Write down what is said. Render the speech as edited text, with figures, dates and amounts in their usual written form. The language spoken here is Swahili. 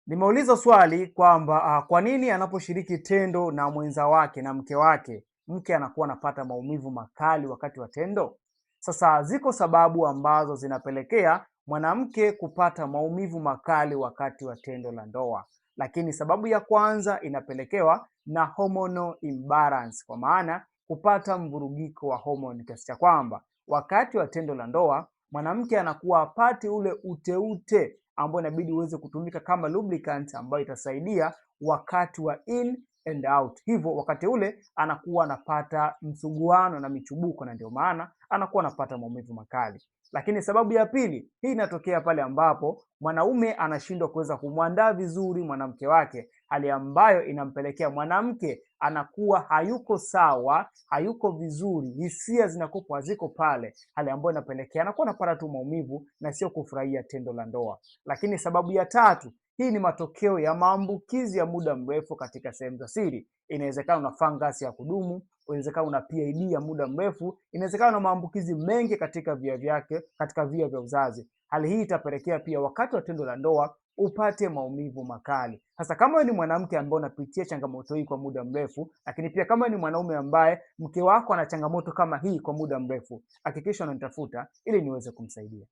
Nimeuliza swali kwamba kwa nini anaposhiriki tendo na mwenza wake na mke wake, mke anakuwa anapata maumivu makali wakati wa tendo? Sasa ziko sababu ambazo zinapelekea mwanamke kupata maumivu makali wakati wa tendo la ndoa. Lakini sababu ya kwanza inapelekewa na hormonal imbalance, kwa maana kupata mvurugiko wa homoni, kiasi cha kwamba wakati wa tendo la ndoa mwanamke anakuwa hapati ule uteute ambao inabidi uweze kutumika kama lubricant ambayo itasaidia wakati wa in and out. Hivyo wakati ule anakuwa anapata msuguano na michubuko, na ndio maana anakuwa anapata maumivu makali. Lakini sababu ya pili, hii inatokea pale ambapo mwanaume anashindwa kuweza kumwandaa vizuri mwanamke wake, hali ambayo inampelekea mwanamke anakuwa hayuko sawa, hayuko vizuri, hisia zinakuwa haziko pale, hali ambayo inapelekea anakuwa anapata tu maumivu na sio kufurahia tendo la ndoa. Lakini sababu ya tatu, hii ni matokeo ya maambukizi ya muda mrefu katika sehemu za siri. Inawezekana una fungus ya kudumu, inawezekana una PID ya muda mrefu, inawezekana una maambukizi mengi katika via vya uzazi. Hali hii itapelekea pia wakati wa tendo la ndoa upate maumivu makali. Sasa kama wewe ni mwanamke ambaye unapitia changamoto hii kwa muda mrefu, lakini pia kama ni mwanaume ambaye mke wako ana changamoto kama hii kwa muda mrefu, hakikisha unanitafuta ili niweze kumsaidia.